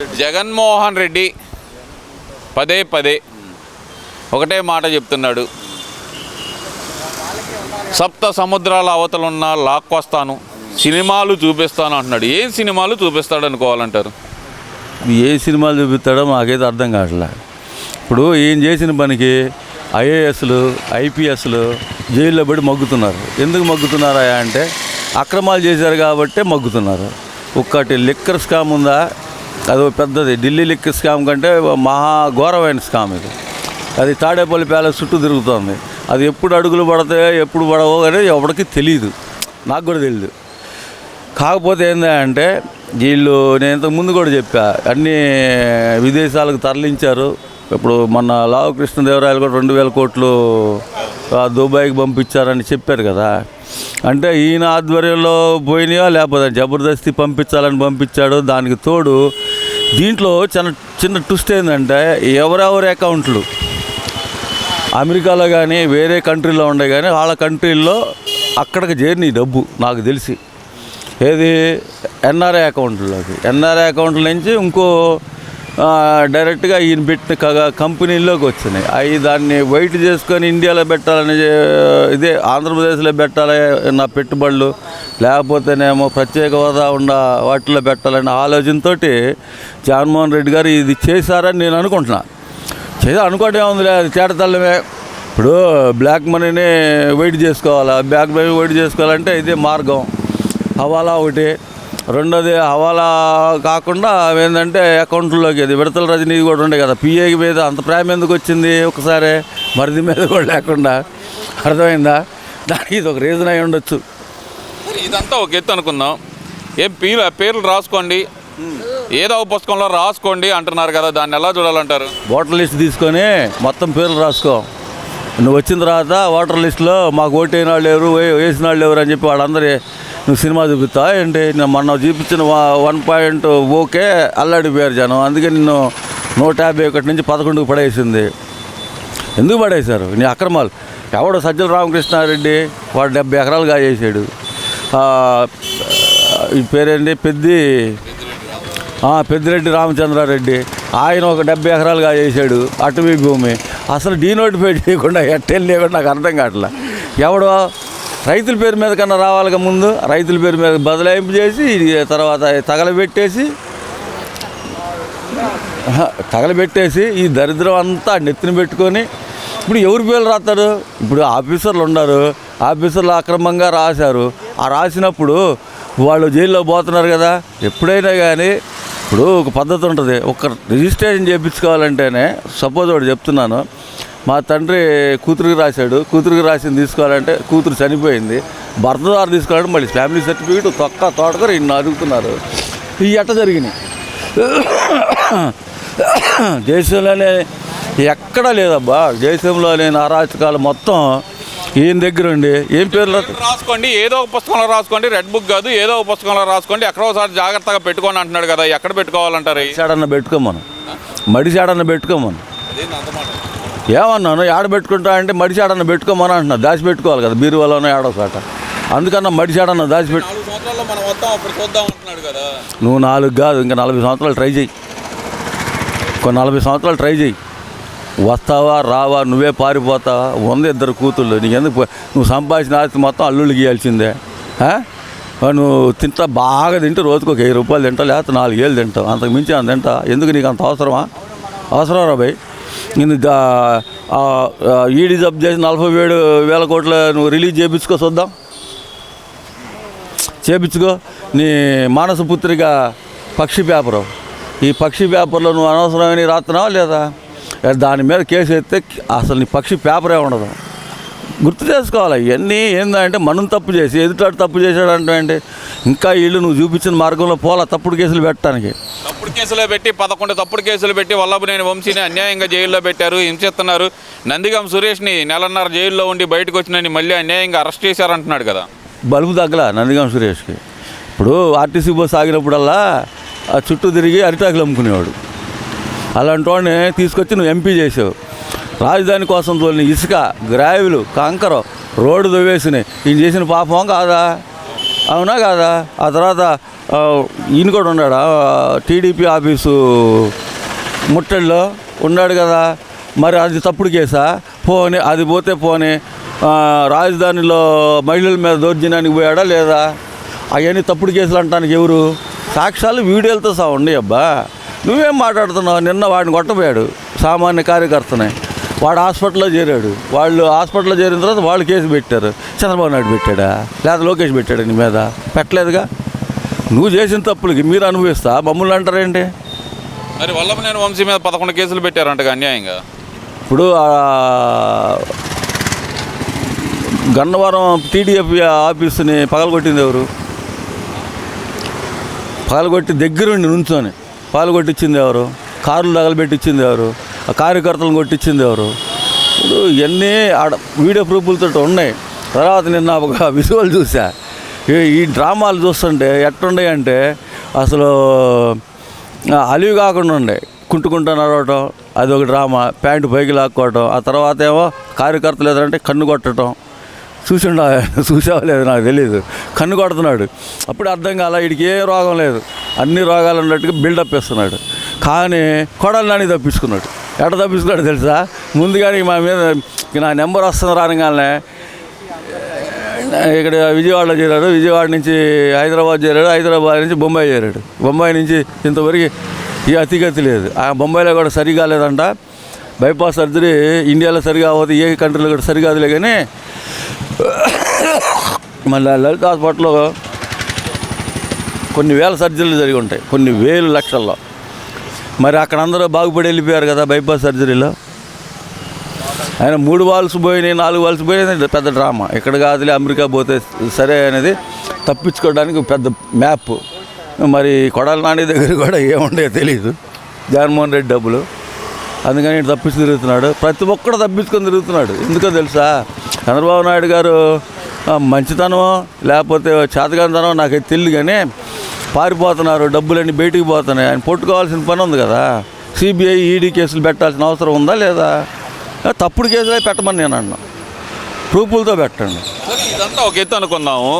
జగన్మోహన్ రెడ్డి పదే పదే ఒకటే మాట చెప్తున్నాడు. సప్త సముద్రాల అవతలున్న లాక్కొస్తాను, సినిమాలు చూపిస్తాను అంటున్నాడు. ఏం సినిమాలు చూపిస్తాడు అనుకోవాలంటారు? ఏ సినిమాలు చూపిస్తాడో మాకైతే అర్థం కావట్లే. ఇప్పుడు ఏం చేసిన పనికి ఐఏఎస్లు ఐపీఎస్లు జైల్లో పడి మగ్గుతున్నారు. ఎందుకు మగ్గుతున్నారా అంటే అక్రమాలు చేశారు కాబట్టే మగ్గుతున్నారు. ఒక్కటి లిక్కర్ స్కామ్ ఉందా, అది పెద్దది. ఢిల్లీ లిక్కర్ స్కామ్ కంటే మహా ఘోరమైన స్కామ్ ఇది. అది తాడేపల్లి ప్యాలెస్ చుట్టూ తిరుగుతుంది. అది ఎప్పుడు అడుగులు పడతాయో ఎప్పుడు పడవో అనేది ఎవరికి తెలియదు, నాకు కూడా తెలియదు. కాకపోతే ఏంటంటే వీళ్ళు, నేను ఇంతకు ముందు కూడా చెప్పా, అన్నీ విదేశాలకు తరలించారు. ఇప్పుడు మొన్న లావు కృష్ణదేవరాయలు కూడా 2000 కోట్లు దుబాయ్కి పంపించారని చెప్పారు కదా. అంటే ఈయన ఆధ్వర్యంలో పోయినాయో లేకపోతే జబర్దస్తి పంపించాలని పంపించాడు. దానికి తోడు దీంట్లో చిన్న ట్విస్ట్ ఏంటంటే ఎవరెవరి అకౌంట్లు అమెరికాలో కానీ వేరే కంట్రీలో ఉండే కానీ వాళ్ళ కంట్రీల్లో అక్కడికి చేరిన డబ్బు నాకు తెలిసి ఏది ఎన్ఆర్ఐ అకౌంట్లోకి, ఎన్ఆర్ఐ అకౌంట్ల నుంచి ఇంకో డైరెక్ట్గా ఈయన పెట్టిన కంపెనీల్లోకి వచ్చినాయి. అవి దాన్ని వైట్ చేసుకొని ఇండియాలో పెట్టాలని, ఇదే ఆంధ్రప్రదేశ్లో పెట్టాలి నా పెట్టుబడులు, లేకపోతేనేమో ప్రత్యేక హోదా ఉన్న వాటిలో పెట్టాలనే ఆలోచనతో జగన్మోహన్ రెడ్డి గారు ఇది చేశారని నేను అనుకుంటున్నా. అనుకోవడం ఏముందిలే, అది తేటతల్లమే. ఇప్పుడు బ్లాక్ మనీని వైట్ చేసుకోవాలా, బ్లాక్ మనీ వైట్ చేసుకోవాలంటే ఇదే మార్గం. హవాలా ఒకటి. రెండోది హవాలా కాకుండా ఏంటంటే అకౌంట్లోకి అది విడతల రజనీ కూడా ఉండే కదా. పిఏ మీద అంత ప్రేమ ఎందుకు వచ్చింది ఒకసారి, మరిది మీద కూడా లేకుండా, అర్థమైందా? దానికి ఇది ఒక రీజన్ అయి ఉండొచ్చు. ఇదంతా ఒక ఎత్తు అనుకుందాం. ఏం పేర్లు రాసుకోండి, ఏదో పుస్తకంలో రాసుకోండి అంటున్నారు కదా, దాన్ని ఎలా చూడాలంటారు? ఓటర్ లిస్ట్ తీసుకొని మొత్తం పేర్లు రాసుకో. నువ్వు వచ్చిన తర్వాత ఓటర్ లిస్టులో మాకు ఓటైన వాళ్ళు ఎవరు, వేసిన వాళ్ళు ఎవరు అని చెప్పి వాళ్ళందరూ నువ్వు సినిమా చూపిస్తావా ఏంటి? నేను మొన్న చూపించిన 1 ఓకే అల్లాడిపోయారు జనం. అందుకే నిన్ను 151 నుంచి 11కు పడేసింది. ఎందుకు పడేశారు? నీ అక్రమాలు. ఎవడో సజ్జల రామకృష్ణారెడ్డి వాడు 70 ఎకరాలు కాజేసాడు. ఈ పేరేంటి, పెద్దిరెడ్డి రామచంద్రారెడ్డి, ఆయన ఒక 70 ఎకరాలు కాజేసాడు అటవీ భూమి. అసలు డీనోటిఫై చేయకుండా ఎట్టెల్ లేకుండా నాకు అర్థం కావట్లే. ఎవడో రైతుల పేరు మీద కన్నా రావాలిగా, ముందు రైతుల పేరు మీద బదలాయింపు చేసి తర్వాత తగలబెట్టేసి ఈ దరిద్రం అంతా నెత్తిన పెట్టుకొని ఇప్పుడు ఎవరి పేర్లు రాస్తారు? ఇప్పుడు ఆఫీసర్లు ఉన్నారు, ఆఫీసర్లు అక్రమంగా రాశారు. ఆ రాసినప్పుడు వాళ్ళు జైల్లో పోతున్నారు కదా. ఎప్పుడైనా కానీ ఇప్పుడు ఒక పద్ధతి ఉంటుంది. ఒక రిజిస్ట్రేషన్ చేయించుకోవాలంటేనే, సపోజ్ ఒకటి చెప్తున్నాను, మా తండ్రి కూతురికి రాశాడు, కూతురికి రాసింది తీసుకోవాలంటే కూతురు చనిపోయింది, భర్త ద్వారా తీసుకోవాలంటే మళ్ళీ ఫ్యామిలీ సర్టిఫికేట్ తోటకూర ఇన్ని అడుగుతున్నారు. ఇవి ఎట్ట జరిగినాయి? దేశంలోనే ఎక్కడా లేదబ్బా, దేశంలో లేని అరాచకాలు మొత్తం ఈయన దగ్గర ఉండి. ఏం పేర్లు రాసుకోండి, ఏదో ఒక పుస్తకంలో రాసుకోండి, రెడ్ బుక్ కాదు, ఏదో ఒక పుస్తకంలో రాసుకోండి, ఎక్కడోసారి జాగ్రత్తగా పెట్టుకోని అంటున్నాడు కదా. ఎక్కడ పెట్టుకోవాలంటారు? మడిసాడన్న పెట్టుకోమను. ఏమన్నాను, ఏడ పెట్టుకుంటా అంటే మడిసాడన్న పెట్టుకోమని అంటున్నా. దాచి పెట్టుకోవాలి కదా బీరువాలోనో ఏడో కాట. అందుకన్నా మడిసాడన్న దాచిపెట్టు. నువ్వు 4 కాదు, ఇంకా 40 సంవత్సరాలు ట్రై చేయి. ఇంకో 40 సంవత్సరాలు ట్రై చేయి. వస్తావా రావా, నువ్వే పారిపోతావా? 2 కూతుళ్ళు, నీకెందుకు? నువ్వు సంపాదించిన ఆస్తి మొత్తం అల్లుళ్ళకి ఇవ్వాల్సిందే. నువ్వు బాగా తింటే రోజుకు ఒక 1000 రూపాయలు తింటావు, లేకపోతే 4 ఏళ్ళు తింటావు, అంతకు మించి అంత తింటా. ఎందుకు నీకు అంత అవసరమా? అవసరం రా భయ్. నేను ఈడీ జబ్ చేసి 47,000 కోట్లు నువ్వు రిలీజ్ చేయించుకో, చూద్దాం. చేయించుకో. నీ మానస పుత్రిక పక్షి పేపరు, ఈ పక్షి పేపర్లో నువ్వు అనవసరమైన రాస్తున్నావా లేదా? దాని మీద కేసు ఎత్తే అసలు నీ పక్షి పేపరే ఉండదు. గుర్తు చేసుకోవాలి. ఇవన్నీ ఏంటంటే మనం తప్పు చేసి ఎదుటాడు తప్పు చేశాడంటే ఇంకా వీళ్ళు నువ్వు చూపించిన మార్గంలో పోలా తప్పుడు కేసులు పెట్టడానికి. తప్పుడు కేసులో పెట్టి 11 తప్పుడు కేసులు పెట్టి వల్లభనేని వంశీని అన్యాయంగా జైల్లో పెట్టారు, హింసిస్తున్నారు. నందిగం సురేష్ని 1.5 జైల్లో ఉండి బయటకు వచ్చినని మళ్ళీ అన్యాయంగా అరెస్ట్ చేశారంటున్నాడు కదా. బలుపు తగ్గల నందిగం సురేష్కి. ఇప్పుడు ఆర్టీసీ బస్సు ఆగినప్పుడల్లా చుట్టూ తిరిగి అరిటాకులు అమ్ముకునేవాడు. అలాంటి వాడిని తీసుకొచ్చి నువ్వు ఎంపీ చేసావు. రాజధాని కోసం తోలిన ఇసుక, గ్రావెలు, కంకర, రోడ్డు దవ్వేసినాయి. ఈయన చేసిన పాపం కాదా? అవునా కాదా? ఆ తర్వాత ఈయన కూడా ఉన్నాడా, టీడీపీ ఆఫీసు ముట్టడిలో ఉన్నాడు కదా. మరి అది తప్పుడు కేసా? పోనీ అది పోతే పోనీ రాజధానిలో మహిళల మీద దౌర్జన్యానికి పోయాడా లేదా? అవన్నీ తప్పుడు కేసులు అంటానికి ఎవరు? సాక్ష్యాలు వీడియోలతో సహా ఉండి అబ్బా. నువ్వేం మాట్లాడుతున్నావు? నిన్న వాడిని కొట్టపోయాడు సామాన్య కార్యకర్తనే. వాడు హాస్పిటల్లో చేరాడు. వాళ్ళు హాస్పిటల్లో చేరిన తర్వాత వాళ్ళు కేసు పెట్టారు. చంద్రబాబు నాయుడు పెట్టాడా లేదా లోకేష్ పెట్టాడా? నీ మీద పెట్టలేదుగా. నువ్వు చేసిన తప్పులకి మీరు అనుభవిస్తా మమ్మల్ని అంటారేంటి? మరి వల్లభనేని వంశీ మీద 11 కేసులు పెట్టారంటగా అన్యాయంగా. ఇప్పుడు గన్నవరం టీడీఎఫ్ ఆఫీసుని పగలగొట్టింది ఎవరు? పగలగొట్టి దగ్గరుండి నుంచొని పగలగొట్టించింది ఎవరు? కార్లు తగలబెట్టించింది ఎవరు? ఆ కార్యకర్తలను కొట్టించింది ఎవరు? ఇప్పుడు ఇవన్నీ ఆడ వీడియో ప్రూఫ్లతో ఉన్నాయి. తర్వాత నిన్న ఒక విజువల్ చూసా. ఈ డ్రామాలు చూస్తుంటే ఎట్టుండే అంటే అసలు అలివి కాకుండా ఉండే. కుంటుకుంటూ నడవటం అది ఒక డ్రామా, ప్యాంటు పైకి లాక్కోవటం, ఆ తర్వాత ఏమో కార్యకర్తలు ఏదంటే కన్ను కొట్టడం. చూసావా లేదు నాకు తెలియదు. కన్ను కొడుతున్నాడు. అప్పుడు అర్థం కాల వీడికి ఏ రోగం లేదు, అన్ని రోగాలు ఉన్నట్టుగా బిల్డప్ ఇస్తున్నాడు. కానీ కొడాలి నాని తప్పించుకున్నాడు. ఎట్ట తప్పించుకున్నాడు తెలుసా? ముందుగానే మా మీద నా నెంబర్ వస్తుంది రానగానే ఇక్కడ విజయవాడలో చేరాడు, విజయవాడ నుంచి హైదరాబాద్ చేరాడు, హైదరాబాద్ నుంచి బొంబాయి చేరాడు, బొంబాయి నుంచి ఇంతవరకు ఈ అతిగతి లేదు. ఆ బొంబాయిలో కూడా సరిగా లేదంట. బైపాస్ సర్జరీ ఇండియాలో సరిగా అవ్వదు, ఏ కంట్రీలో కూడా సరికాదులే. కానీ మళ్ళీ లలిత హాస్పిటల్లో కొన్ని వేల సర్జరీలు జరిగి ఉంటాయి, కొన్ని వేలు లక్షల్లో. మరి అక్కడ అందరూ బాగుపడి వెళ్ళిపోయారు కదా బైపాస్ సర్జరీలో. ఆయన 3 వాల్స్ పోయినాయి, 4 వాల్స్ పోయినాయి, పెద్ద డ్రామా. ఇక్కడ కాదులే అమెరికా పోతే సరే అనేది తప్పించుకోవడానికి పెద్ద మ్యాప్. మరి కొడాలి నాని దగ్గర కూడా ఏముండే తెలియదు, జగన్మోహన్ రెడ్డి డబ్బులు. అందుకని ఇటు తప్పించి తిరుగుతున్నాడు. ప్రతి ఒక్కడు తప్పించుకొని తిరుగుతున్నాడు. ఎందుకో తెలుసా? చంద్రబాబు నాయుడు గారు మంచితనమో లేకపోతే చేతగానితనమో నాకైతే తెలియదు, కానీ పారిపోతున్నారు, డబ్బులన్నీ బయటికి పోతున్నాయి. ఆయన పట్టుకోవాల్సిన పని ఉంది కదా. సిబిఐ ఈడీ కేసులు పెట్టాల్సిన అవసరం ఉందా లేదా? తప్పుడు కేసులే పెట్టమని నేను అన్నా, ప్రూఫ్లతో పెట్టండి. ఇదంతా ఒక ఎత్తు అనుకుందాము.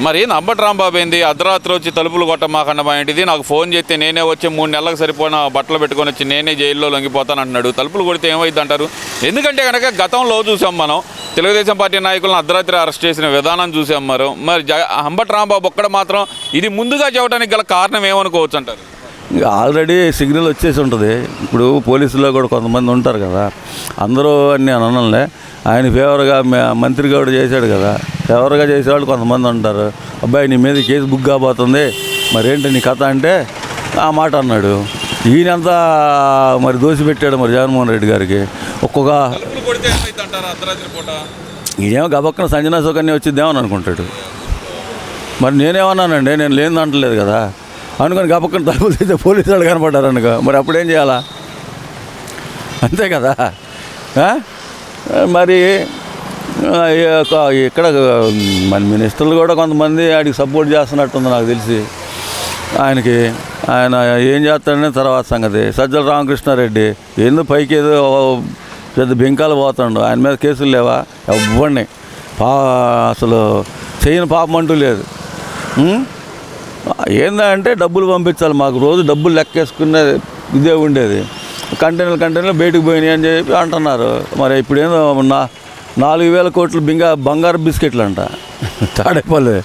మరి అంబటి రాంబాబు ఏంది అర్ధరాత్రి వచ్చి తలుపులు కొట్టమాకండమా ఏంటిది? నాకు ఫోన్ చేస్తే నేనే వచ్చి 3 నెలలకు సరిపోయిన బట్టలు పెట్టుకొని వచ్చి నేనే జైల్లో లొంగిపోతాను అంటున్నాడు. తలుపులు కొడితే ఏమైంది అంటారు? ఎందుకంటే కనుక గతంలో చూసాం మనం తెలుగుదేశం పార్టీ నాయకులను అర్ధరాత్రి అరెస్ట్ చేసిన విధానం చూసాం. మరి అంబటి రాంబాబు ఒక్కడ మాత్రం ఇది ముందుగా చెప్పడానికి గల కారణం ఏమనుకోవచ్చు అంటారు? ఆల్రెడీ సిగ్నల్ వచ్చేసి ఉంటుంది. ఇప్పుడు పోలీసుల్లో కూడా కొంతమంది ఉంటారు కదా, అందరూ అని నేను అనలే. ఆయన ఫేవర్గా మంత్రి గౌడ్ చేశాడు కదా, ఫేవర్గా చేసేవాళ్ళు కొంతమంది ఉంటారు. అబ్బాయి నీ మీద కేసు బుక్ కాబోతుంది, మరేంటి నీ కథ అంటే ఆ మాట అన్నాడు. ఈయనంతా మరి దోసిపెట్టాడు మరి జగన్మోహన్ రెడ్డి గారికి. ఒక్కొక్క ఈయనేమో గబక్కన సంజనా సుకన్య వచ్చిద్దామని అనుకుంటాడు. మరి నేనేమన్నానండి, నేను లేని అంటలేదు కదా. అనుకొని గబక్కన తలుపులు తీస్తే పోలీసు వాళ్ళు కనపడ్డారు అనుకో, మరి అప్పుడేం చేయాలా? అంతే కదా. మరి ఇక్కడ మన మినిస్టర్లు కూడా కొంతమంది ఆడికి సపోర్ట్ చేస్తున్నట్టుంది నాకు తెలిసి. ఆయనకి ఆయన ఏం చేస్తాడనే తర్వాత సంగతి. సజ్జల రామకృష్ణారెడ్డి ఏందో పైకి ఏదో పెద్ద బెంకాలు పోతాడు, ఆయన మీద కేసులు లేవా? ఇవ్వండి అసలు చేయని పాపం అంటూ లేదు. ఏందంటే డబ్బులు పంపించాలి, మాకు రోజు డబ్బులు లెక్కేసుకునే ఇదే ఉండేది. కంటైనర్లు బయటకు పోయినాయి అని చెప్పి అంటున్నారు. మరి ఇప్పుడు ఏందో 4,000 కోట్లు బంగారు బిస్కెట్లు అంట తాడేపల్లి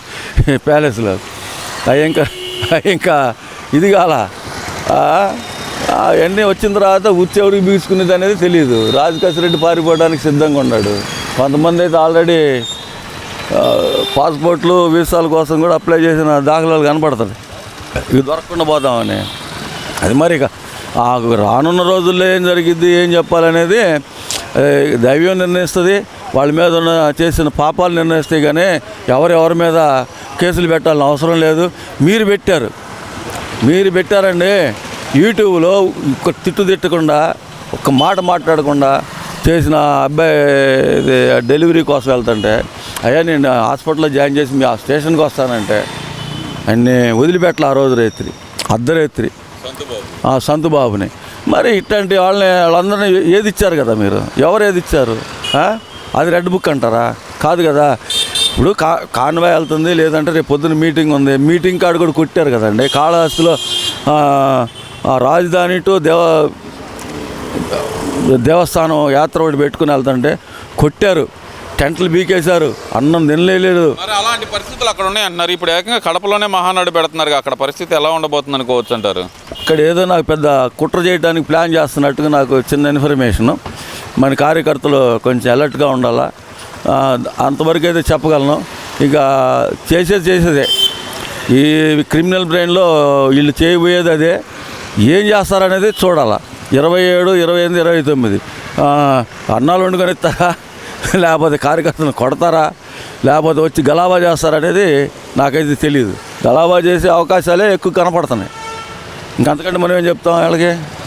ప్యాలెస్లో. ఇంకా ఇది కాల అవన్నీ వచ్చిన తర్వాత ఉచ్చెవరికి బీసుకునేది అనేది తెలియదు. రాజకేశ్వరరెడ్డి పారిపోవడానికి సిద్ధంగా ఉన్నాడు. కొంతమంది అయితే ఆల్రెడీ పాస్పోర్ట్లు వీసాల కోసం కూడా అప్లై చేసిన దాఖలాలు కనపడుతుంది. ఇవి దొరకకుండా పోదామని. అది మరి ఇక రానున్న రోజుల్లో ఏం జరిగిద్ది, ఏం చెప్పాలనేది దైవం నిర్ణయిస్తుంది. వాళ్ళ మీద ఉన్న చేసిన పాపాలు నిర్ణయిస్తాయి. కానీ ఎవరెవరి మీద కేసులు పెట్టాలని అవసరం లేదు. మీరు పెట్టారండి యూట్యూబ్లో ఒక్క తిట్టకుండా ఒక్క మాట మాట్లాడకుండా చేసిన అబ్బాయి డెలివరీ కోసం వెళ్తుంటే, అయ్యా నేను హాస్పిటల్లో జాయిన్ చేసి మీ ఆ స్టేషన్కి వస్తానంటే అన్నీ వదిలిపెట్టాలి. ఆ రోజు అర్ధరాత్రి సంతుబాబుని. మరి ఇట్లాంటి వాళ్ళందరినీ ఏది ఇచ్చారు కదా మీరు? ఎవరు ఏది ఇచ్చారు? అది రెడ్ బుక్ అంటారా? కాదు కదా. ఇప్పుడు కాన్వాయ్ వెళ్తుంది, లేదంటే రేపు పొద్దున్న మీటింగ్ ఉంది, మీటింగ్ కార్డు కూడా కొట్టారు కదండి. కాళహస్తిలో రాజధాని టు దేవస్థానం యాత్ర ఒకటి పెట్టుకుని వెళ్తుంటే కొట్టారు, టెంట్లు బీకేశారు, అన్నం తినలేదు. మరి అలాంటి పరిస్థితులు అక్కడ ఉన్నాయి అంటున్నారు. ఇప్పుడు ఏకంగా కడపలోనే మహానాడు పెడుతున్నారు, అక్కడ పరిస్థితి ఎలా ఉండబోతుంది అనుకోవచ్చు అంటారు? ఇక్కడ ఏదో నాకు పెద్ద కుట్ర చేయడానికి ప్లాన్ చేస్తున్నట్టుగా నాకు చిన్న ఇన్ఫర్మేషను. మన కార్యకర్తలు కొంచెం అలర్ట్గా ఉండాలా, అంతవరకు అయితే చెప్పగలను. ఇక చేసేదే ఈ క్రిమినల్ బ్రెయిన్లో వీళ్ళు చేయబోయేది అదే. ఏం చేస్తారనేది చూడాలా. 27, 28, 29 అన్నాలు వండుకొని ఇస్తారా, లేకపోతే కార్యకర్తలను కొడతారా, లేకపోతే వచ్చి గలాబా చేస్తారనేది నాకైతే తెలియదు. గలాబా చేసే అవకాశాలే ఎక్కువ కనపడుతున్నాయి. ఇంకంతకంటే మనం ఏం చెప్తాం వాళ్ళకి?